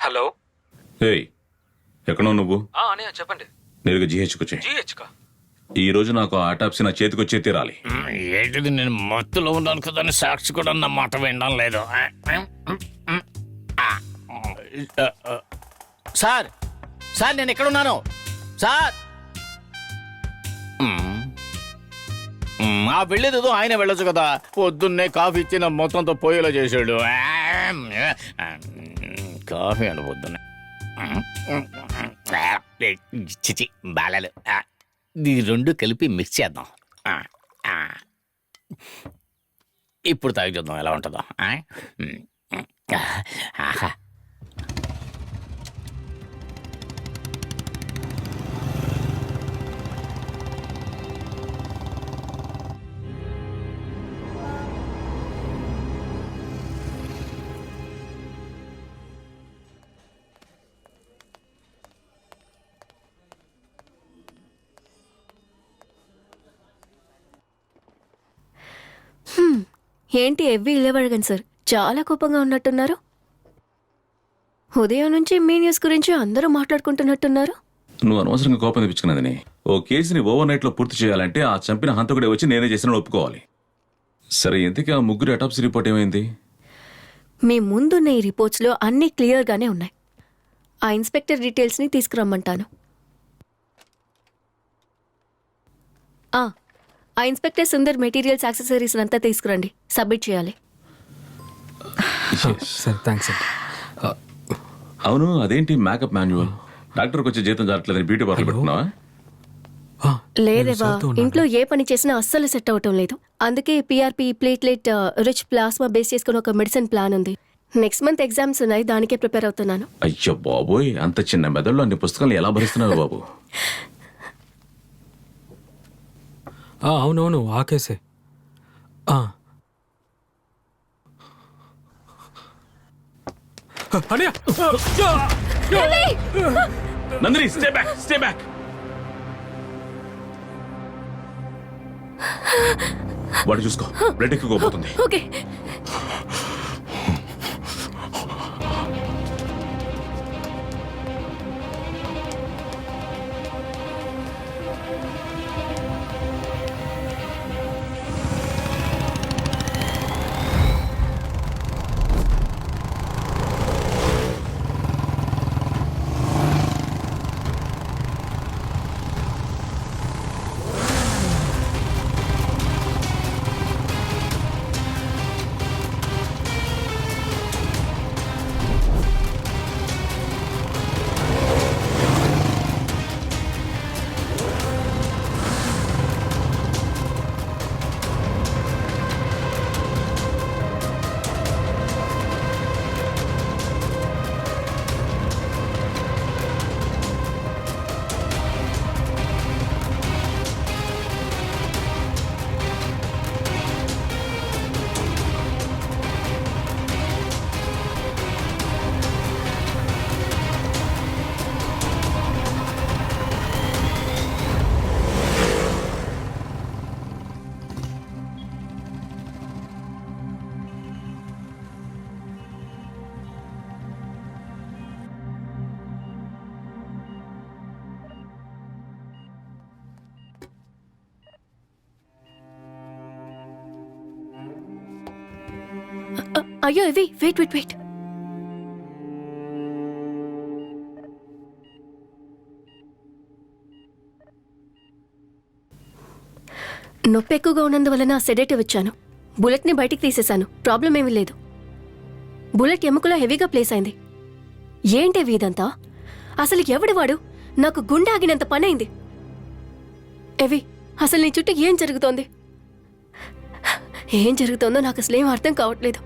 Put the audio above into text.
Hello. ఏయ్ ఎక్కడో నువ్వు? అన్నయ్య చెప్పండి. నేరుగా జీహెచ్కి వచ్చాయి. జీహెచ్కా? ఈ రోజు నాకు ఆటాప్సీ నా చేతికి వచ్చే తీరాలి. ఏంటిది, నేను మత్తులో ఉన్నాను కదా అని సాక్షి కూడా నా మాట వినడం లేదు. సార్ సార్ నేను ఎక్కడున్నాను సార్? వెళ్ళేదేదో ఆయన వెళ్ళొచ్చు కదా. పొద్దున్నే కాఫీ ఇచ్చిన మొత్తంతో పోయేలా చేశాడు. కాఫీ అండి పొద్దున్నే. చిచి బాలలు. ఈ రెండు కలిపి మిక్స్ చేద్దాం. ఇప్పుడు తాగి చూద్దాం ఎలా ఉంటుందో. ఆహా. ఏంటి ఎవ్వి ఇలేవడగండి సార్, చాలా కోపంగా ఉన్నట్టున్నారు. ఉదయం నుంచి మీ న్యూస్ గురించి అందరూ మాట్లాడుకుంటున్నట్టున్నారు. నువ్వు అనవసరంగా కోపం తెప్పించుకున్నదని. ఓ కేసుని ఓవర్ నైట్ లో పూర్తి చేయాలంటే ఆ చంపిన హంతకుడే వచ్చి నేనే చేసిన ఒప్పుకోవాలి. సరే, ఇంతకీ ఆ ముగ్గురు అటాప్సీ రిపోర్ట్ ఏమైంది? మీ ముందున్న ఈ రిపోర్ట్స్లో అన్నీ క్లియర్గానే ఉన్నాయి. ఆ ఇన్స్పెక్టర్ డీటెయిల్స్ని తీసుకురమ్మంటాను. ఆ ఇన్స్పెక్టర్ సుందర్ మెటీరియల్స్ యాక్సెసరీస్ అంతా తీసుకురండి, సబ్మిట్ చేయాలి. సార్ థ్యాంక్స్ అండి. అవును, అదేంటి మేకప్ మాన్యువల్? డాక్టర్కి వచ్చే జీతం జరగట్లేదని బ్యూటీ పార్లర్ పెట్టుకున్నావా? లేదేవా, ఇంట్లో ఏ పని చేసినా అస్సలు సెట్ అవటం లేదు. అందుకే PRP platelet rich plasma base చేసుకుని ఒక మెడిసిన్ ప్లాన్ ఉంది. నెక్స్ట్ మంత్ ఎగ్జామ్స్ ఉన్నాయి, దానికే ప్రిపేర్ అవుతున్నాను. అయ్యో బాబోయ్, అంత చిన్న మెదడులో అన్ని పుస్తకాలు ఎలా భరిస్తున్నారు బాబు? అవునవును, ఆ కేసే. Nandini, stay back, stay back. వాడు చూసుకో, బ్లడ్ ఎక్కువపోతుంది. ఓకే. అయ్యో ఇవి, వెయిట్ వెయిట్ వెయిట్. నొప్పి ఎక్కువగా ఉన్నందువలన సెడేటివ్ ఇచ్చాను. బుల్లెట్ని బయటికి తీసేశాను, ప్రాబ్లం ఏమీ లేదు. బుల్లెట్ ఎముకలో హెవీగా ప్లేస్ అయింది. ఏంటి ఇదంతా? అసలు ఎవడివాడు? నాకు గుండె ఆగినంత పనైంది. ఎవి, అసలు నీ చుట్టూ ఏం జరుగుతోంది? ఏం జరుగుతోందో నాకు అసలేం అర్థం కావట్లేదు.